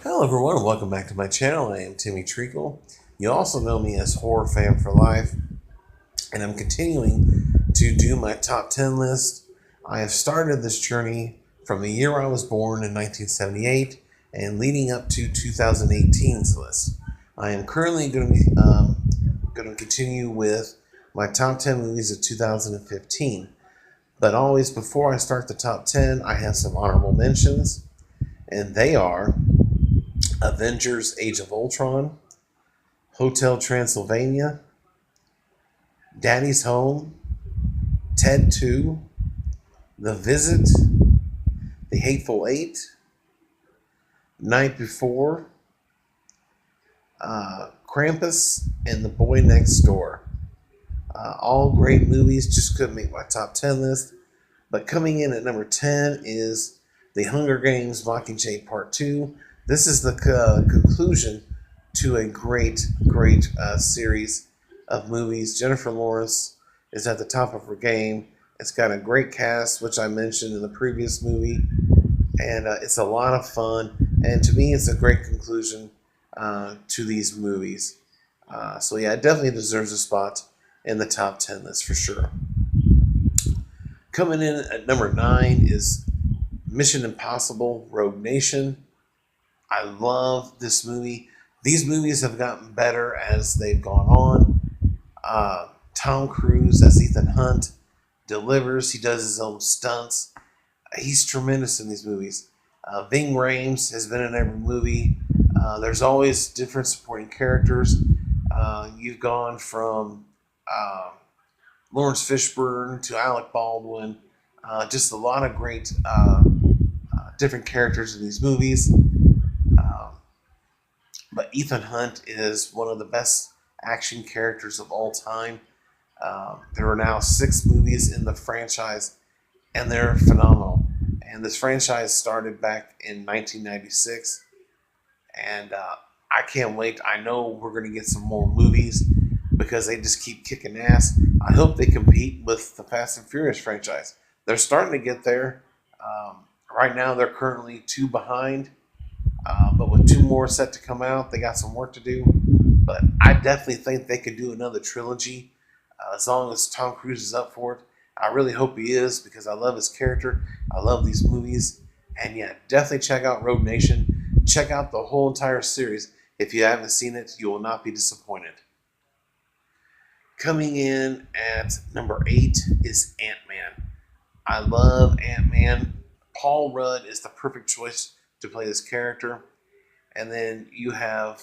Hello everyone and welcome back to my channel. I am Timmy Treacle. You also know me as Horror Fan for Life, and I'm continuing to do my top 10 list. I have started this journey from the year I was born in 1978 and leading up to 2018's list. I am currently going to continue with my top 10 movies of 2015. But always before I start the top 10, I have some honorable mentions, and they are Avengers Age of Ultron, Hotel Transylvania, Daddy's Home, Ted 2, The Visit, The Hateful Eight, Night Before, Krampus, and The Boy Next Door. All great movies, just couldn't make my top 10 list. But coming in at number 10 is The Hunger Games Mockingjay Part 2. This is the conclusion to a great series of movies. Jennifer Lawrence is at the top of her game. It's got a great cast, which I mentioned in the previous movie, and it's a lot of fun. And to me, it's a great conclusion to these movies. So yeah, it definitely deserves a spot in the top 10 list for sure. Coming in at number 9 is Mission Impossible Rogue Nation. I love this movie. These movies have gotten better as they've gone on. Tom Cruise as Ethan Hunt delivers. He does his own stunts. He's tremendous in these movies. Ving Rhames has been in every movie. There's always different supporting characters. You've gone from Lawrence Fishburne to Alec Baldwin. Just a lot of great different characters in these movies. But Ethan Hunt is one of the best action characters of all time. There are now 6 movies in the franchise, and they're phenomenal. And this franchise started back in 1996, and I can't wait. I know we're going to get some more movies because they just keep kicking ass. I hope they compete with the Fast and Furious franchise. They're starting to get there. Right now, they're currently 2 behind. But with 2 more set to come out, they got some work to do. But I definitely think they could do another trilogy as long as Tom Cruise is up for it. I really hope he is because I love his character. I love these movies. And yeah, definitely check out Rogue Nation. Check out the whole entire series. If you haven't seen it, you will not be disappointed. Coming in at number 8 is Ant-Man. I love Ant-Man. Paul Rudd is the perfect choice to play this character. And then you have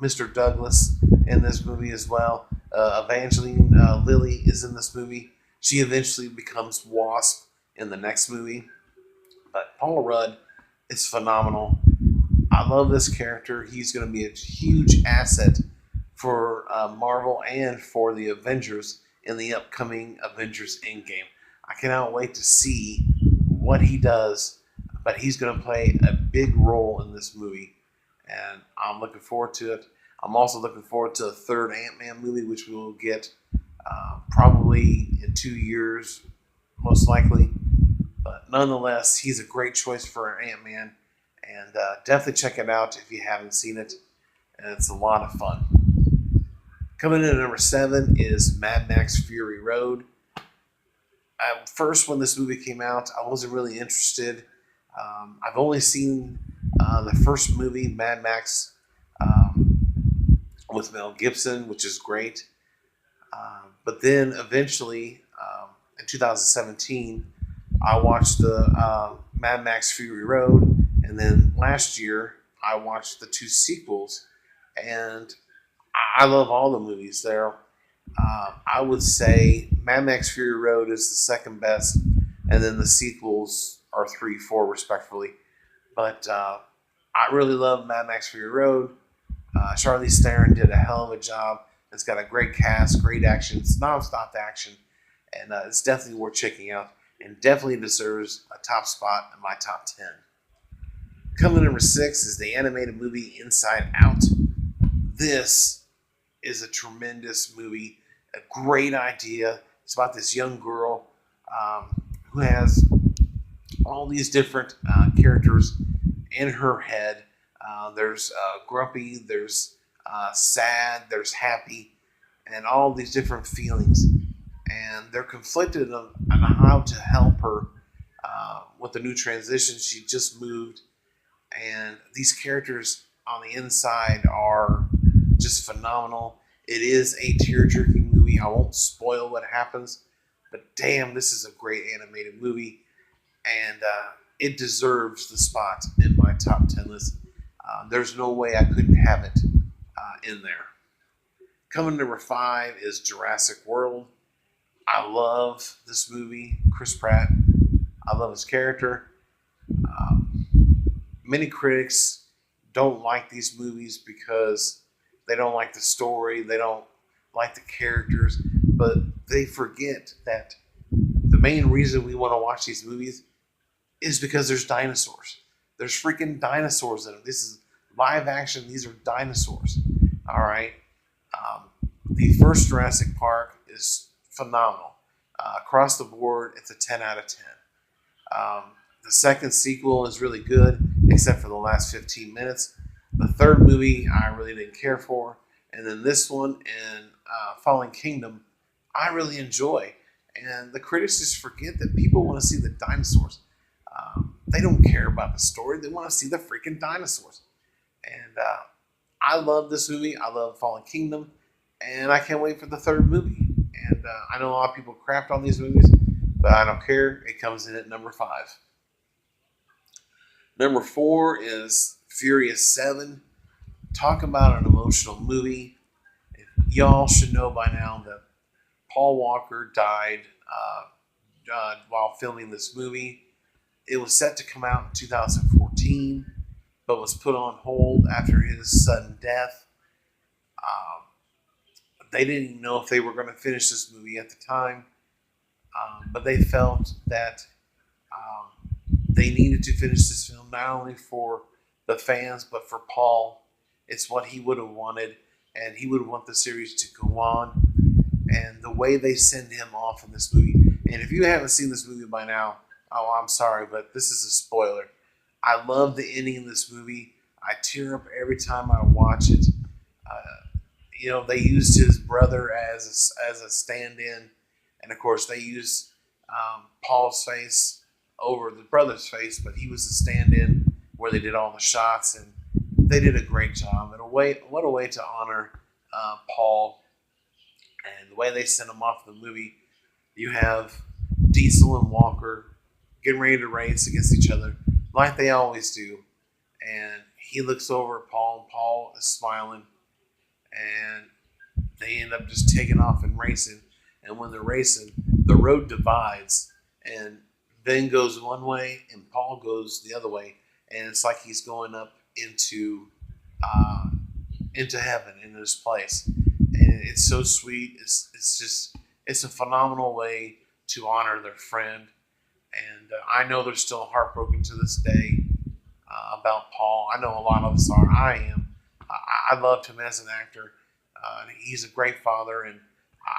Mr. Douglas in this movie as well. Evangeline Lilly is in this movie. She eventually becomes Wasp in the next movie. But Paul Rudd is phenomenal. I love this character. He's going to be a huge asset for Marvel and for the Avengers in the upcoming Avengers Endgame. I cannot wait to see what he does, but he's going to play a big role in this movie, and I'm looking forward to it. I'm also looking forward to a third Ant-Man movie, which we will get probably in 2 years, most likely. But nonetheless, he's a great choice for Ant-Man, and definitely check it out if you haven't seen it. And it's a lot of fun. Coming in at number 7 is Mad Max Fury Road. First, when this movie came out, I wasn't really interested. I've only seen the first movie, Mad Max, with Mel Gibson, which is great. But then eventually, in 2017, I watched the Mad Max Fury Road. And then last year, I watched the 2 sequels. And I love all the movies there. I would say Mad Max Fury Road is the second best. And then the sequels are 3, 4, respectfully. But I really love Mad Max Fury Road. Charlize Theron did a hell of a job. It's got a great cast, great action. It's non-stop action. And it's definitely worth checking out. And definitely deserves a top spot in my top 10. Coming number 6 is the animated movie Inside Out. This is a tremendous movie. A great idea. It's about this young girl who has all these different characters in her head There's grumpy, there's sad, there's happy, and all these different feelings. And they're conflicted on how to help her with the new transition. She just moved, and these characters on the inside are just phenomenal. It is a tear-jerking movie. I won't spoil what happens, but damn, this is a great animated movie, and it deserves the spot in my top 10 list. There's no way I couldn't have it in there. Coming number 5 is Jurassic World. I love this movie. Chris Pratt. I love his character. Um, Many critics don't like these movies because they don't like the story, they don't like the characters, but they forget that the main reason we want to watch these movies is because there's dinosaurs. There's freaking dinosaurs in them. This is live action. These are dinosaurs. All right. Um, the first Jurassic Park is phenomenal. Across the board, it's a 10 out of 10. Um, the second sequel is really good, except for the last 15 minutes. The third movie, I really didn't care for. And then this one and Fallen Kingdom, I really enjoy. And the critics just forget that people want to see the dinosaurs. They don't care about the story. They want to see the freaking dinosaurs. And I love this movie. I love Fallen Kingdom. And I can't wait for the third movie. And I know a lot of people craft on these movies, but I don't care. It comes in at number 5. Number 4 is Furious 7. Talk about an emotional movie. Y'all should know by now that Paul Walker died while filming this movie. It was set to come out in 2014, but was put on hold after his sudden death. Um, they didn't even know if they were going to finish this movie at the time, but they felt that um, they needed to finish this film not only for the fans but for Paul. It's what he would have wanted, and he would want the series to go on. And the way they send him off in this movie, and if you haven't seen this movie by now, oh, I'm sorry, but this is a spoiler. I love the ending of this movie. I tear up every time I watch it. They used his brother as a stand-in, and of course they used Paul's face over the brother's face, but he was the stand-in where they did all the shots, and they did a great job. And what a way to honor Paul, and the way they sent him off the movie. You have Diesel and Walker getting ready to race against each other like they always do, and he looks over at Paul, and Paul is smiling, and they end up just taking off and racing. And when they're racing, the road divides, and Ben goes one way and Paul goes the other way, and it's like he's going up into heaven, into this place. And it's so sweet. It's a phenomenal way to honor their friend. And I know they're still heartbroken to this day about Paul. I know a lot of us are. I am. I loved him as an actor. He's a great father, and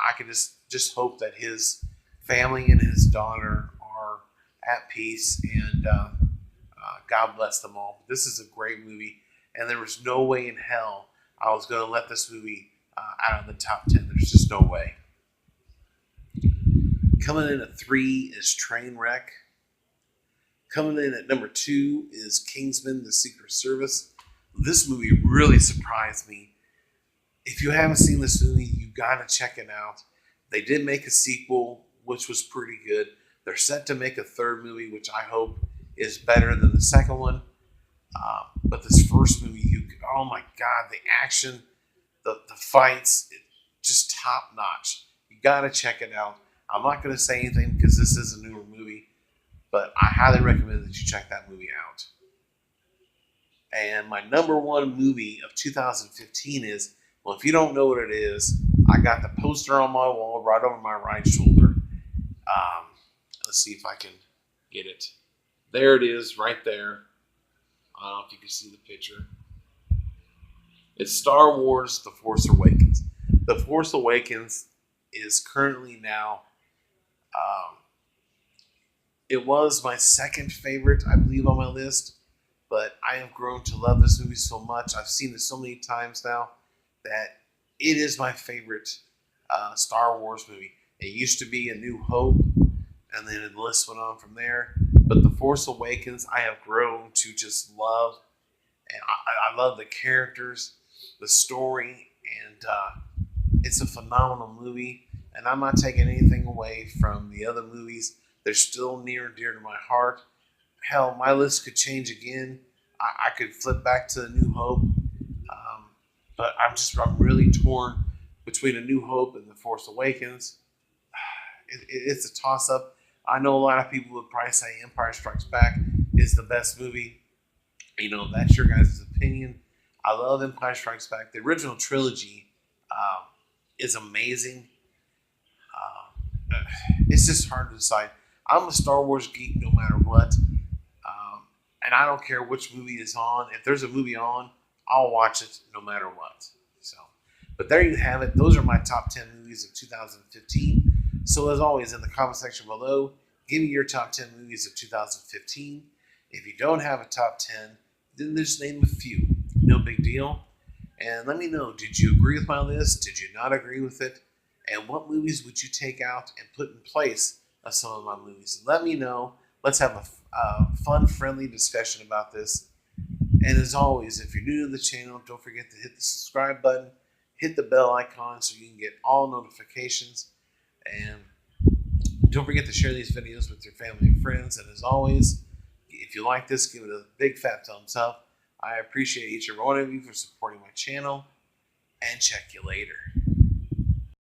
I can just hope that his family and his daughter are at peace, and God bless them all. This is a great movie, and there was no way in hell I was going to let this movie out of the top 10. There's just no way. Coming in at 3 is Trainwreck. Coming in at number 2 is Kingsman: The Secret Service. This movie really surprised me. If you haven't seen this movie, you got to check it out. They did make a sequel, which was pretty good. They're set to make a third movie, which I hope is better than the second one. But this first movie, oh my God, the action, the fights, just top notch. You got to check it out. I'm not going to say anything because this is a newer movie, but I highly recommend that you check that movie out. And my number 1 movie of 2015 is, well, if you don't know what it is, I got the poster on my wall right over my right shoulder. Let's see if I can get it. There it is, right there. I don't know if you can see the picture. It's Star Wars: The Force Awakens. The Force Awakens is currently now, it was my second favorite, I believe, on my list, but I have grown to love this movie so much. I've seen it so many times now that it is my favorite Star Wars movie. It used to be A New Hope, and then the list went on from there. But The Force Awakens, I have grown to just love, and I love the characters, the story, and it's a phenomenal movie. And I'm not taking anything away from the other movies. They're still near and dear to my heart. Hell, my list could change again. I could flip back to A New Hope, but I'm really torn between A New Hope and The Force Awakens. It's a toss up. I know a lot of people would probably say Empire Strikes Back is the best movie. You know, that's your guys' opinion. I love Empire Strikes Back. The original trilogy is amazing. It's just hard to decide. I'm a Star Wars geek no matter what. And I don't care which movie is on. If there's a movie on, I'll watch it no matter what. So, but there you have it. Those are my top 10 movies of 2015. So as always, in the comment section below, give me your top 10 movies of 2015. If you don't have a top 10, then just name a few. No big deal. And let me know, did you agree with my list? Did you not agree with it? And what movies would you take out and put in place of some of my movies? Let me know. Let's have a fun, friendly discussion about this. And as always, if you're new to the channel, don't forget to hit the subscribe button, hit the bell icon so you can get all notifications. And don't forget to share these videos with your family and friends. And as always, if you like this, give it a big fat thumbs up. I appreciate each and every one of you for supporting my channel. And check you later.